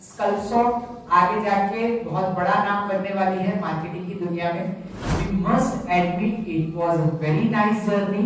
स्कलसॉफ्ट आगे जाके बहुत बड़ा नाम बनने वाली है मार्केटिंग की दुनिया में। We must admit it was a very nice journey.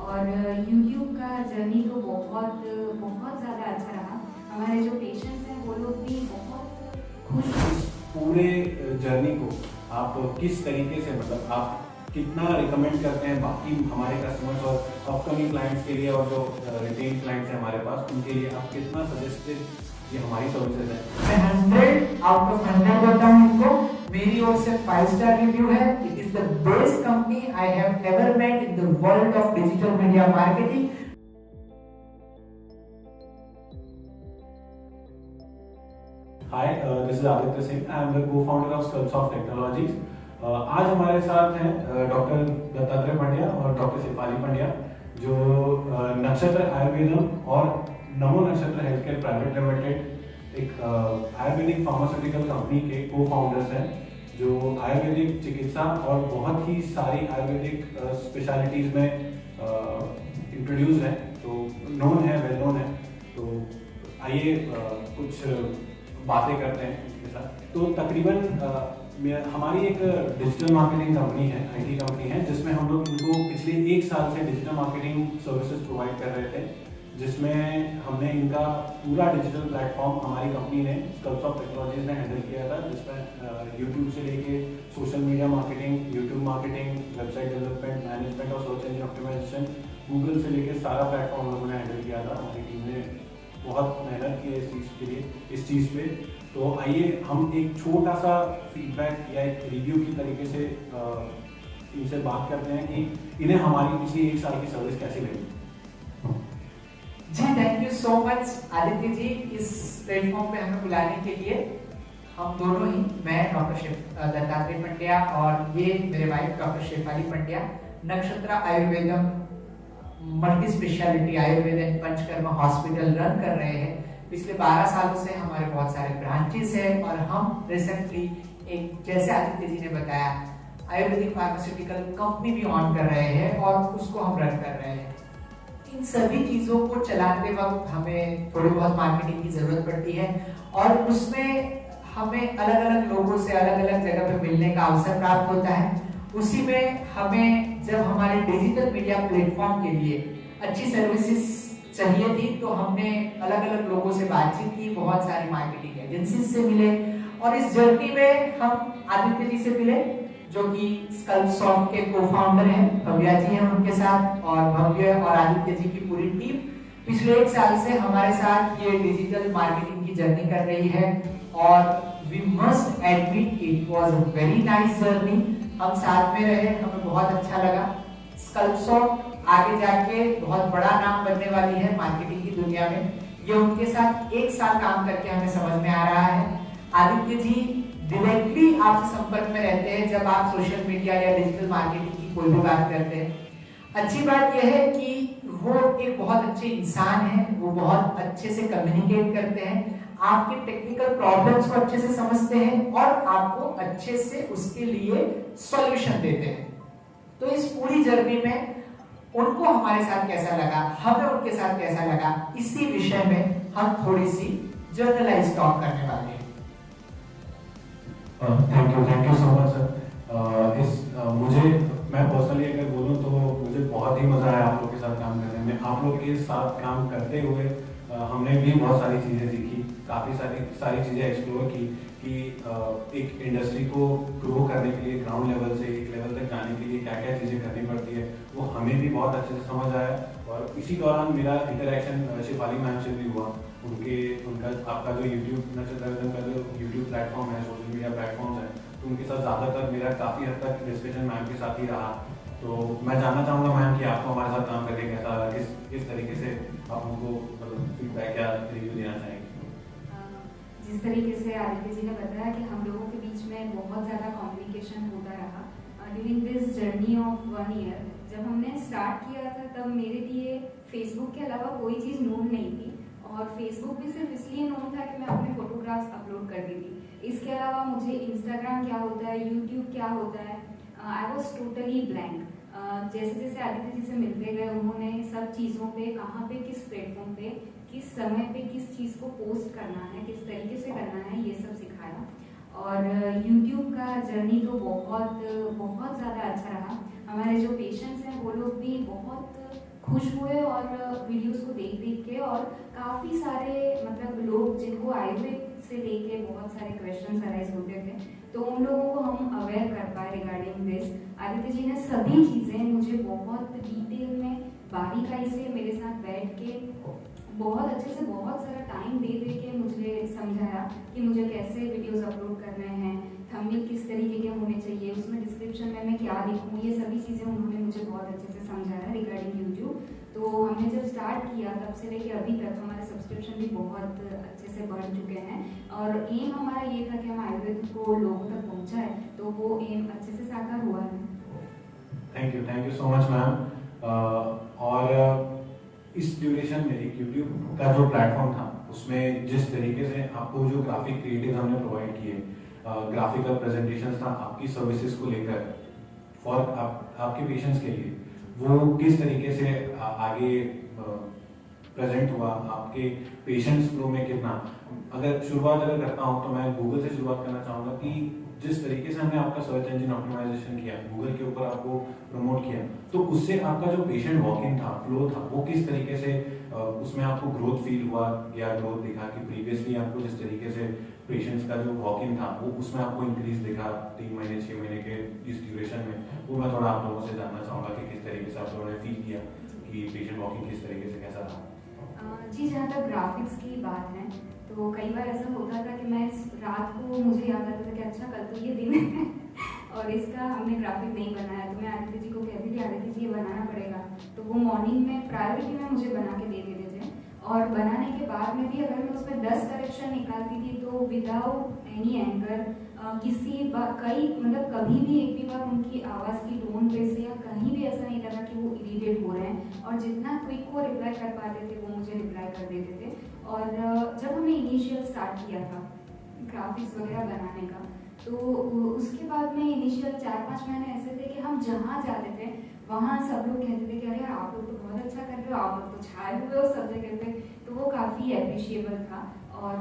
और YouTube का जर्नी तो बहुत बहुत ज़्यादा अच्छा रहा। हमारे जो पेशेंट्स हैं वो लोग भी बहुत खुश हैं। पूरे जर्नी को आप किस तरीके से मतलब आप कितना रिकमेंड करते हैं बाकी हमारे कस्टमर्स और अपकमिंग क्लाइंट्स के लिए और जो रिटेन क्लाइंट्स हैं हमारे पास उनके लिए आप कितना सजेस्टेड ये हमारी सर्विसेज है? मैं 100 आउट ऑफ 100 देता हूं इनको। मेरी ओर से 5 स्टार रिव्यू है। It is the best company I have ever met in the world of digital media marketing. Hi, this is Aditya Singh. I am the co-founder of Skillsoft Technologies. आज हमारे साथ हैं डॉक्टर दत्तात्रेय पंड्या और doctor Shefali Pandya जो नक्षत्र आयुर्वेदम और नमो नक्षत्र हेल्थ केयर प्राइवेट लिमिटेड एक आयुर्वेदिक फार्मास्यूटिकल कंपनी के को-फाउंडर्स हैं जो आयुर्वेदिक चिकित्सा और बहुत ही सारी आयुर्वेदिक स्पेशलिटीज़ में इंट्रोड्यूस हैं, तो नोन है, वेल नोन है। तो आइए कुछ बातें करते हैं इसके साथ। तो तकरीबन हमारी एक डिजिटल मार्केटिंग कंपनी है, आईटी कंपनी है, जिसमें हम लोग इनको पिछले 1 साल से डिजिटल मार्केटिंग सर्विसेज प्रोवाइड कर रहे थे, जिसमें हमने इनका पूरा डिजिटल प्लेटफॉर्म हमारी कंपनी ने स्किल्सॉफ्ट टेक्नोलॉजीज ने हैंडल किया था, जिसमें यूट्यूब से लेके social media marketing, YouTube marketing, website development, management और सर्च इंजन ऑप्टिमाइजेशन, गूगल से लेके सारा प्लेटफॉर्म हम लोगों ने हैंडल किया था। हमारी टीम ने बहुत मेहनत की है इस चीज़ के लिए, इस चीज़ पे। तो आइए हम एक छोटा सा फीडबैक या एक रिव्यू की तरीके से इनसे बात करते हैं कि इन्हें हमारी पिछली 1 साल की सर्विस कैसी लगी। जी thank you so much Aditya ji इस प्लेटफॉर्म पे हमें बुलाने के लिए। हम दोनों ही, मैं डॉक्टर दत्तात्रेय पंड्या और ये मेरे wife doctor Shefali Pandya, Nakshatra Ayurvedam multi speciality Ayurveda and Panchakarma hospital run कर रहे हैं। पिछले 12 सालों से हमारे बहुत सारे ब्रांचेस हैं और हम रिसेंटली एक, जैसे आदित्य जी ने बताया, आयुर्वेदिक फार्मास्यूटिकल कंपनी भी ऑन कर रहे हैं और उसको हम रन कर रहे हैं। इन सभी चीजों को चलाते वक्त हमें थोड़ी बहुत मार्केटिंग की जरूरत पड़ती है और उसमें हमें अलग अलग लोगों से अलग अलग जगह पे मिलने का अवसर प्राप्त होता है। उसी में हमें जब हमारे डिजिटल मीडिया प्लेटफॉर्म के लिए अच्छी सर्विसेज चाहिए थी तो हमने अलग अलग लोगों से बातचीत की, बहुत सारी मार्केटिंग एजेंसीज से मिले और इस जर्नी में हम आदित्य जी से मिले जो कि स्किल्सॉफ्ट के को-फाउंडर हैं, भव्या जी हैं उनके साथ, और भव्य और आदित्य जी की पूरी टीम पिछले 1 साल से हमारे साथ ये डिजिटल मार्केटिंग की जर्नी कर रही है और we must admit it was a very nice journey. हम साथ में रहे, हमें बहुत अच्छा लगा। स्किल्सॉफ्ट आगे जाके बहुत बड़ा नाम बनने वाली है मार्केटिंग की दुनिया में। ये उनके साथ 1 साल काम करके हमें समझ में आ रहा है। आदित्य जी डायरेक्टली आपसे संपर्क में रहते हैं जब आप सोशल मीडिया या डिजिटल मार्केटिंग की कोई भी बात करते हैं। अच्छी बात यह है कि वो एक बहुत अच्छे इंसान हैं, वो बहुत अच्छे से कम्युनिकेट करते हैं, आपके टेक्निकल प्रॉब्लम्स को अच्छे से समझते हैं और आपको अच्छे से उसके लिए सॉल्यूशन देते हैं। तो इस पूरी जर्नी में उनको हमारे साथ कैसा लगा, हमें उनके साथ कैसा लगा, इसी विषय में हम थोड़ी सी जर्नलाइज टॉक करने वाले हैं। Thank you so much sir. मुझे, मैं पर्सनली अगर बोलूँ तो मुझे बहुत ही मज़ा आया आप लोग के साथ काम करने में। आप लोग के साथ काम करते हुए हमने भी बहुत सारी चीज़ें सीखी, काफ़ी सारी चीज़ें एक्सप्लोर की कि एक इंडस्ट्री को ग्रो करने के लिए ग्राउंड लेवल से एक लेवल तक जाने के लिए क्या क्या चीज़ें करनी पड़ती है, वो हमें भी बहुत अच्छे से समझ आया। और इसी दौरान मेरा इंटरेक्शन शेफाली मैम से भी हुआ। उनका आपका जो यूट्यूब नक्षत्र का जो यूट्यूब प्लेटफॉर्म है, सोशल मीडिया प्लेटफॉर्म है, तो उनके साथ ज़्यादातर मेरा काफ़ी हद तक डिस्कशन मैम के साथ ही रहा। तो मैं जानना चाहूँगा मैम कि आपको हमारे साथ काम करके कैसा लगा, किस तरीके से आप हमको फीडबैक या रिव्यू देना चाहेंगे। जिस तरीके से आदित्य जी ने बताया कि हम लोगों के बीच में बहुत ज़्यादा कम्युनिकेशन होता रहा during this journey of 1 year. जब हमने स्टार्ट किया था तब मेरे लिए फेसबुक के अलावा कोई चीज़ नोन नहीं थी और फेसबुक भी सिर्फ इसलिए नोन था कि मैं अपने फोटोग्राफ्स अपलोड करती थी। इसके अलावा मुझे इंस्टाग्राम क्या होता है, यूट्यूब क्या होता है, आई वॉज टोटली ब्लैंक। जैसे जैसे आदित्य जी से मिलते गए उन्होंने सब चीज़ों पे, कहाँ पे, किस प्लेटफॉर्म पे, किस समय पे किस चीज़ को पोस्ट करना है, किस तरीके से करना और यूट्यूब का जर्नी तो बहुत बहुत ज़्यादा अच्छा रहा। हमारे जो पेशेंट्स हैं वो लोग भी बहुत खुश हुए और वीडियोस को देख देख के, और काफ़ी सारे मतलब लोग जिनको आयुर्वेद से लेके बहुत सारे क्वेश्चंस अराइज होते थे, तो उन लोगों को हम अवेयर कर पाए रिगार्डिंग दिस। आदित्य जी ने सभी चीज़ें मुझे बहुत डिटेल में बारीकाई से मेरे साथ बैठ के बहुत अच्छे से बहुत सारा टाइम दे दे के मुझे समझाया कि मुझे कैसे वीडियोस अपलोड करने हैं, थंबनेल किस तरीके के होने चाहिए, उसमें डिस्क्रिप्शन में मैं क्या लिखूँ, ये सभी चीज़ें उन्होंने मुझे बहुत अच्छे से समझाया रिगार्डिंग यूट्यूब। तो हमने जब स्टार्ट किया तब से लेके अभी तक हमारे सब्सक्रिप्शन भी बहुत अच्छे से बढ़ चुके हैं, और एम हमारा ये था कि हम आयुर्वेद को लोगों तक पहुँचाए, तो वो एम अच्छे से साकार हुआ है। Thank you so much ma'am. और इस ड्यूरेशन में एक यूट्यूब का जो प्लेटफॉर्म था उसमें जिस तरीके से आपको जो ग्राफिक क्रिएटिव हमने प्रोवाइड किए, ग्राफिकल प्रेजेंटेशंस था आपकी सर्विसेज को लेकर फॉर आपके पेशेंट्स के लिए, वो किस तरीके से आगे प्रेजेंट हुआ, आपके पेशेंट्स फ्लो में कितना। अगर करता हूँ तो मैं गूगल से शुरुआत करना चाहूँगा कि जिस तरीके से हमने आपका सर्च इंजन ऑप्टिमाइजेशन किया, गूगल के ऊपर आपको प्रमोट किया, तो उससे आपका जो पेशेंट वॉक इन था, फ्लो था, वो किस तरीके से उसमें आपको ग्रोथ फील हुआ या ग्रोथ दिखा कि प्रीवियसली आपको जिस तरीके से पेशेंट्स का जो वॉक इन था वो उसमें आपको इंक्रीज दिखा 3 महीने 6 महीने के इस ड्यूरेशन में, वो मैं थोड़ा आप लोगों से जानना चाहूँगा कि किस तरीके से आप लोगों ने फील किया कि पेशेंट वॉकिंग किस तरीके से कैसा रहा। जी, जहाँ तक ग्राफिक्स की बात है तो कई बार ऐसा होता था कि मैं रात को मुझे याद आता था कि अच्छा कल तो ये दिन है और इसका हमने ग्राफिक नहीं बनाया, तो मैं आदित्य जी को कहती थी आदित्य जी ये बनाना पड़ेगा, तो वो मॉर्निंग में प्रायोरिटी में मुझे बना के दे देते थे, और बनाने के बाद में भी अगर मैं उसमें 10 करेक्शन निकालती थी तो विदाउट एनी एंकर कभी भी एक भी बार उनकी आवाज़ की टोन पे से या कहीं भी ऐसा नहीं लगा कि वो इरिटेट हो रहे हैं, और जितना क्विक वो रिप्लाई कर पाते थे वो मुझे रिप्लाई कर देते थे। और जब हमने इनिशियल स्टार्ट किया था ग्राफिक्स वगैरह बनाने का, तो उसके बाद में इनिशियल 4-5 महीने ऐसे थे कि हम जहाँ जाते थे वहाँ सब लोग कहते थे कि अरे आप लोग तो बहुत अच्छा कर रहे हो, आप लोग तो छाए हुए हो सब जगह पे, तो वो काफ़ी अप्रिशिएबल था। और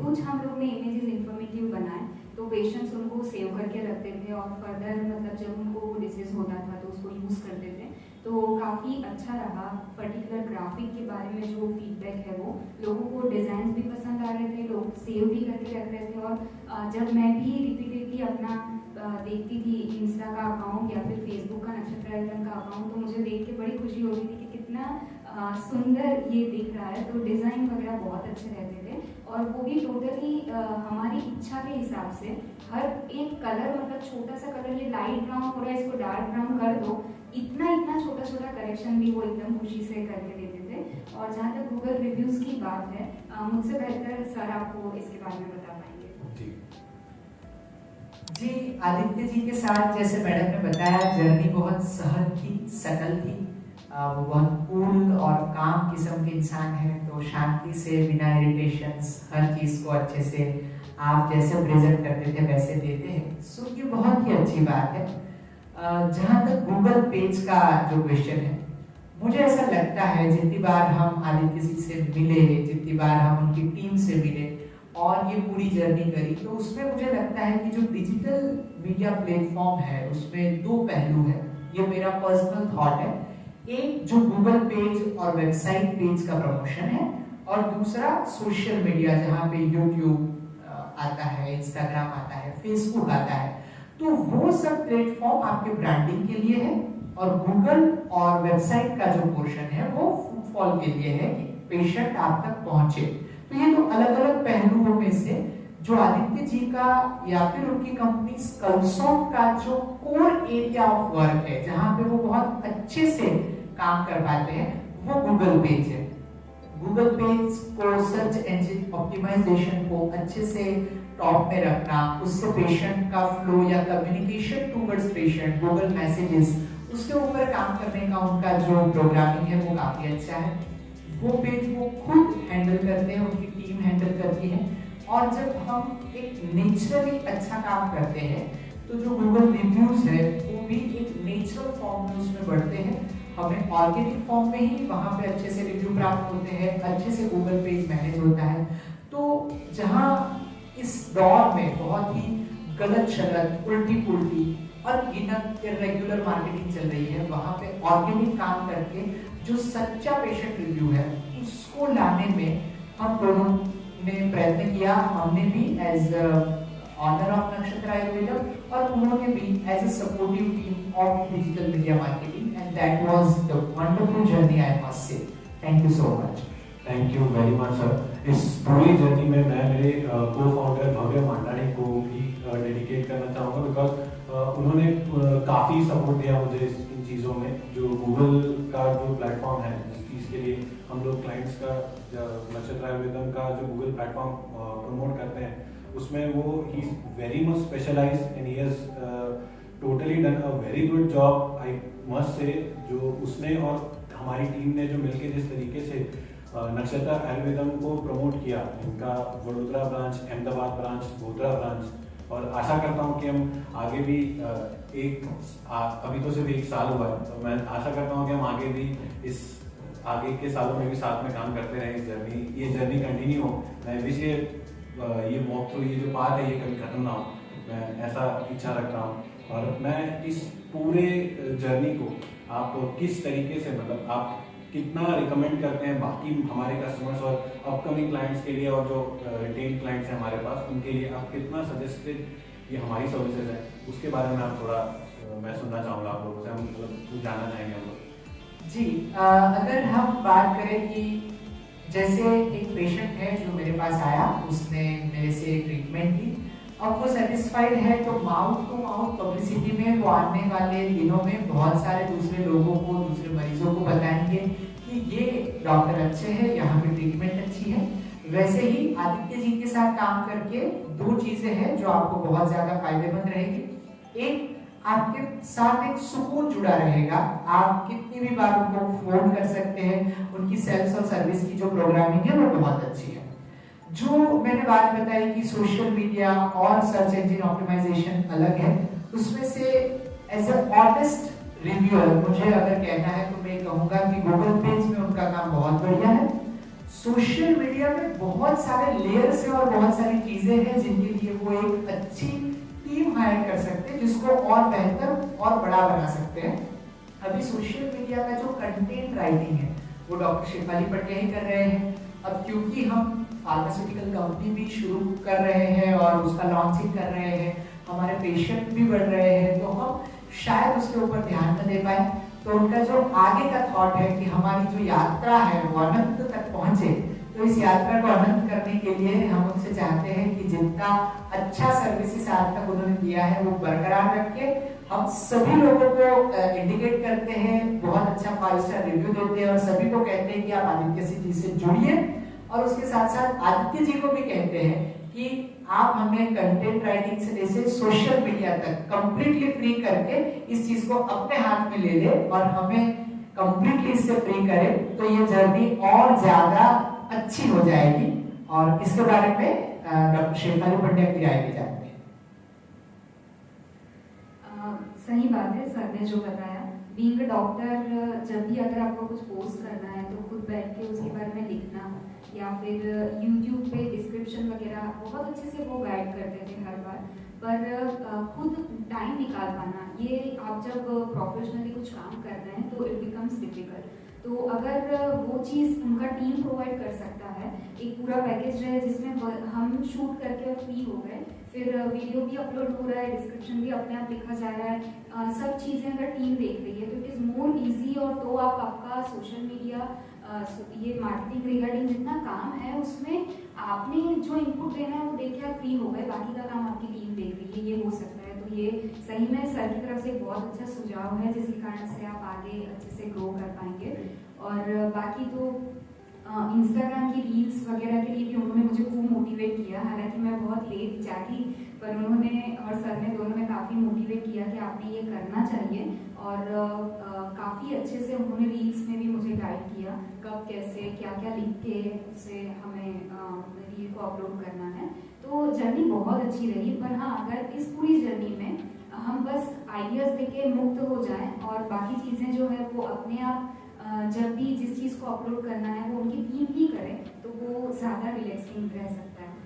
कुछ हम लोग ने इमेजेस इंफॉर्मेटिव बनाए तो पेशेंट्स उनको सेव करके रखते थे, और फर्दर मतलब जब उनको डिसीज होता था तो उसको यूज़ करते थे, तो काफ़ी अच्छा रहा। पर्टिकुलर ग्राफिक के बारे में जो फीडबैक है वो लोगों को डिज़ाइन भी पसंद आ रहे थे, लोग सेव भी करके रख रहे थे। और जब मैं भी रिपीटेडली अपना देखती थी इंस्टा का अकाउंट या फिर फेसबुक का नक्षत्र आइकन का अकाउंट, तो मुझे देख के बड़ी खुशी होती थी कि कितना सुंदर ये दिख रहा है, तो डिज़ाइन वगैरह बहुत अच्छे रहते थे, और वो भी टोटली हमारी इच्छा के हिसाब से हर एक कलर, मतलब छोटा सा कलर ये लाइट ब्राउन हो रहा है इसको डार्क ब्राउन कर दो, इतना छोटा करेक्शन भी वो एकदम खुशी से करके देते थे। और जहाँ तक गूगल रिव्यूज़ की बात है, मुझसे बेहतर सर आपको इसके बारे में बता पाएंगे। जी, आदित्य जी के साथ जैसे मैडम ने बताया जर्नी बहुत सहज थी, सकल थी, वो बहुत कूल और काम किस्म के इंसान हैं, तो शांति से बिना इरिटेशंस हर चीज़ को अच्छे से आप जैसे प्रेजेंट करते थे वैसे देते हैं, सो ये बहुत ही अच्छी बात है। जहाँ तक गूगल पेज का जो क्वेश्चन है, मुझे ऐसा लगता है जितनी बार हम आदित्य जी से मिले, जितनी बार हम उनकी टीम से मिले और ये पूरी जर्नी करी, तो उसमें मुझे लगता है कि जो डिजिटल मीडिया प्लेटफॉर्म है उसमें 2 पहलू है, ये मेरा पर्सनल थॉट है। एक जो गूगल पेज और वेबसाइट पेज का प्रमोशन है, और दूसरा सोशल मीडिया जहाँ पे यूट्यूब आता है, इंस्टाग्राम आता है, फेसबुक आता है, तो वो सब प्लेटफॉर्म आपके ब्रांडिंग के लिए है, और गूगल और वेबसाइट का जो पोर्शन है वो फुटफॉल के लिए है कि पेशेंट आप तक पहुंचे। तो ये तो अलग अलग पहलुओं में से जो आदित्य जी का या फिर उनकी कंपनी स्कल्पसॉफ्ट का जो कोर एरिया ऑफ वर्क है, जहां पे वो बहुत अच्छे से काम कर पाते हैं, वो गूगल पेज है। गूगल पेज को सर्च इंजन ऑप्टिमाइजेशन को अच्छे से टॉप में रखना, उससे पेशेंट का फ्लो या communication towards patient, Google messages, उसके ऊपर काम करने का उनका जो प्रोग्रामिंग है वो काफी अच्छा है। वो पेज वो खुद हैंडल करते हैं, उनकी टीम हैंडल करती है, और जब हम एक नेचुरली अच्छा काम करते हैं तो जो गूगल रिव्यूज है वो भी एक नेचुरल फॉर्म में उसमें बढ़ते हैं, हमें ऑर्गेनिक फॉर्म में ही वहाँ पे अच्छे से रिव्यू प्राप्त होते हैं, अच्छे से गूगल पेज मैनेज होता है। तो जहाँ इस दौर में बहुत ही गलत शलत, उल्टी पुल्टी और गिनत इरेगुलर मार्केटिंग चल रही है, वहां पे ऑर्गेनिक काम करके जो सच्चा पेशेंट रिव्यू है उसको लाने में हम दोनों ने प्रयत्न किया। हमने भी एज ऑनर ऑफ नक्षत्र आयुर्वेदम और उन्होंने भी as a supportive team of digital media marketing, and that was the wonderful journey I must say. Thank you so much. Thank you very much sir. इस पूरी जर्नी में मैं मेरे को फाउंडर भव्य मांडाणी को भी डेडिकेट करना चाहूँगा, बिकॉज उन्होंने काफ़ी सपोर्ट दिया मुझे इन चीज़ों में। जो गूगल का जो प्लेटफॉर्म है, जिस चीज़ के लिए हम लोग क्लाइंट्स का नक्षत्र आयुर्वेदम का जो गूगल प्लेटफॉर्म प्रमोट करते हैं, उसमें वो he is very much specialized and he has totally done a very good job I must say. जो उसने और हमारी टीम ने जो मिलकर जिस तरीके से नक्षत्र आयुर्वेदम को प्रमोट किया, इनका Vadodara branch, Ahmedabad branch, Godhra branch, और आशा करता हूँ कि हम आगे भी अभी तो सिर्फ 1 साल हुआ है, तो मैं आशा करता हूँ कि हम आगे भी इस आगे के सालों में भी साथ में काम करते रहें। ये जर्नी कंटिन्यू हो। मैं विश ये वॉक थ्रू, ये जो पाथ है, ये कभी खत्म ना हो, मैं ऐसा इच्छा रखता हूँ। और मैं इस पूरे जर्नी को आप किस तरीके से, मतलब आप कितना रिकमेंड करते हैं बाकी हमारे कस्टमर्स और अपकमिंग क्लाइंट्स के लिए, और जो रिटेन क्लाइंट्स हैं हमारे पास, उनके लिए आप कितना सजेस्टेड ये हमारी सर्विसेज है, उसके बारे में आप थोड़ा मैं सुनना चाहूँगा आप लोगों से, हम मतलब जानना चाहेंगे हम लोग। जी, अगर हम बात करें कि जैसे एक पेशेंट है जो मेरे पास आया, उसने मेरे से ट्रीटमेंट ली, अब वो सेटिस्फाइड है, तो माउथ टू माउथ पब्लिसिटी में वो आने वाले दिनों में बहुत सारे दूसरे लोगों को, दूसरे मरीजों को बताएंगे कि ये डॉक्टर अच्छे हैं, यहाँ पे ट्रीटमेंट अच्छी है। वैसे ही आदित्य जी के साथ काम करके 2 चीजें हैं जो आपको बहुत ज्यादा फायदेमंद रहेगी। एक, आपके साथ एक सुकून जुड़ा रहेगा, आप कितनी भी बार उनको फोन कर सकते हैं, उनकी सेल्स और सर्विस की जो प्रोग्रामिंग है वो बहुत अच्छी है। जो मैंने बात बताई कि सोशल मीडिया और सर्च इंजन ऑप्टिमाइजेशन अलग है, उसमें से एज अ ऑनेस्ट रिव्यूअर मुझे अगर कहना है तो मैं कहूंगा कि गूगल पेज में उनका काम बहुत बढ़िया है। सोशल मीडिया में बहुत सारे लेयर्स हैं और बहुत सारी चीजें हैं जिनके लिए वो एक अच्छी टीम हायर कर सकते हैं, जिसको और बेहतर और बड़ा बना सकते हैं। अभी सोशल मीडिया का जो कंटेंट राइटिंग है वो डॉक्टर शेफाली पंड्या ही कर रहे हैं। अब क्योंकि हम फार्मास्यूटिकल कंपनी भी शुरू कर रहे हैं और उसका लॉन्चिंग कर रहे हैं, हमारे पेशेंट भी बढ़ रहे हैं, तो हम शायद उसके ऊपर ध्यान न दे पाए। तो उनका जो आगे का थॉट है कि हमारी जो यात्रा है वो अनंत तक पहुंचे, तो इस यात्रा को अनंत करने के लिए हम उनसे चाहते हैं कि जितना अच्छा सर्विसेज आज तक उन्होंने दिया है वो बरकरार रखे। हम सभी लोगों को इंडिकेट करते हैं, बहुत अच्छा 5 स्टार रिव्यू देते हैं और सभी को कहते हैं कि आप आदित्य जी से जुड़िए, और उसके साथ साथ आदित्य जी को भी कहते हैं कि आप हमें कंटेंट राइटिंग से लेकर सोशल मीडिया तक कंप्लीटली फ्री करके इस चीज को अपने हाथ में ले ले और हमें कंप्लीटली इससे फ्री करें, तो ये जर्नी और ज्यादा अच्छी हो जाएगी। और इसके बारे में डॉक्टर शेफाली पंड्या की राय भी जानते हैं। सही बात है सर ने जो बताया। बीइंग अ डॉक्टर, जब भी अगर आपको कुछ पोस्ट करना है तो खुद बैठ के उसके बारे में लिखना, या फिर YouTube पे डिस्क्रिप्शन वगैरह बहुत अच्छे से वो गाइड करते थे हर बार, पर खुद टाइम निकाल पाना, ये आप जब प्रोफेशनली कुछ काम कर रहे हैं तो इट बिकम्स डिफिकल्ट। तो अगर वो चीज़ उनका टीम प्रोवाइड कर सकता है, एक पूरा पैकेज रहे जिसमें हम शूट करके फ्री हो गए, फिर वीडियो भी अपलोड हो रहा है, डिस्क्रिप्शन भी अपने आप लिखा जा रहा है, सब चीज़ें अगर टीम देख रही है तो इट इज़ मोर ईजी। और तो आप आपका सोशल मीडिया, ये मार्केटिंग रिगार्डिंग जितना काम है उसमें आपने जो इनपुट देना है वो देख के आप फ्री हो गए, बाकी का काम आपकी टीम देख रही है, ये हो सकता है। तो ये सही में सर की तरफ से एक बहुत अच्छा सुझाव है, जिसके कारण से आप आगे अच्छे से ग्रो कर पाएंगे। और बाकी तो इंस्टाग्राम की रील्स वगैरह के लिए भी उन्होंने मुझे खूब मोटिवेट किया, हालांकि मैं बहुत लेट जागी, पर उन्होंने और सर ने दोनों ने काफ़ी मोटिवेट किया कि आपने ये करना चाहिए। और काफ़ी अच्छे से उन्होंने रील्स में भी मुझे गाइड किया, कब कैसे क्या क्या लिख के उससे हमें रील को अपलोड करना है। तो जर्नी बहुत अच्छी रही। पर हाँ, अगर इस पूरी जर्नी में हम बस आइडियाज़ देके मुक्त हो जाएं और बाकी चीज़ें जो है वो अपने आप जब भी जिस चीज़ को अपलोड करना है वो उनकी टीम ही करे, तो वो ज़्यादा रिलैक्सिंग रह सकता है।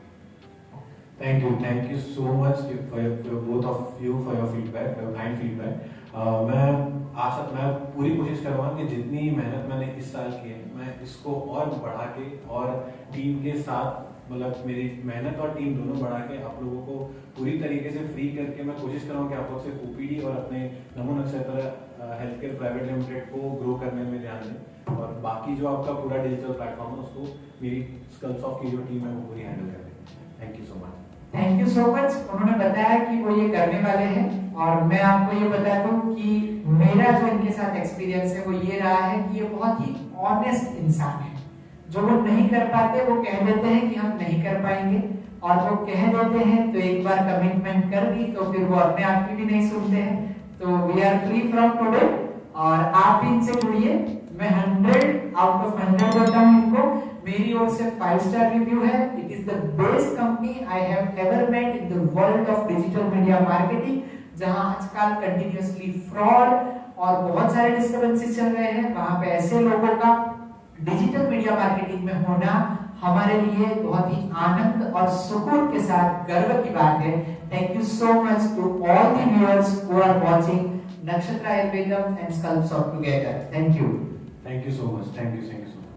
Thank you so much for both of you for your feedback, for your kind feedback. मैं पूरी कोशिश करूँगा कि जितनी मेहनत मैंने इस साल की है मैं इसको और बढ़ा के और टीम के साथ मतलब मेरी मेहनत और टीम दोनों बढ़ा के आप लोगों को पूरी तरीके से फ्री करके मैं कोशिश करूँगा कि आप लोग सिर्फ ओपीडी और अपने नमो नक्षत्र हेल्थ केयर प्राइवेट लिमिटेड को ग्रो करने में ध्यान दें और बाकी जो आपका पूरा डिजिटल प्लेटफॉर्म है उसको मेरी स्कल्सॉफ्ट की जो टीम है वो पूरी हैंडल कर दें। Thank you so much. Thank you so much. उन्होंने बताया कि वो ये करने वाले हैं और मैं आपको ये बता दूं कि मेरा जो इनके साथ एक्सपीरियंस है वो ये रहा है कि ये बहुत ही ऑनेस्ट इंसान है। जो वो नहीं कर पाते वो कह देते हैं कि हम नहीं कर पाएंगे और वो कह देते हैं तो एक बार कमिटमेंट कर दी तो फिर वो अपने आप की भी नहीं सुनते हैं। तो we are free from today और आप भी इनसे जुड़िए। मैं 100 आउट ऑफ 100 देता हूँ इनको। मेरी ओर से 5 स्टार रिव्यू है। It is the best company I have ever met in the world of digital media marketing, जहां आजकल कंटिन्यूअसली फ्रॉड और बहुत सारे डिस्टर्बेंसेस चल रहे हैं। वहां पे ऐसे लोगों का डिजिटल मीडिया मार्केटिंग में होना हमारे लिए बहुत ही आनंद और सुकून के साथ गर्व की बात है। Thank you so much to all the viewers who are watching Nakshatra Ayurvedam and sculpts of together. Thank you so much. Thank you so much.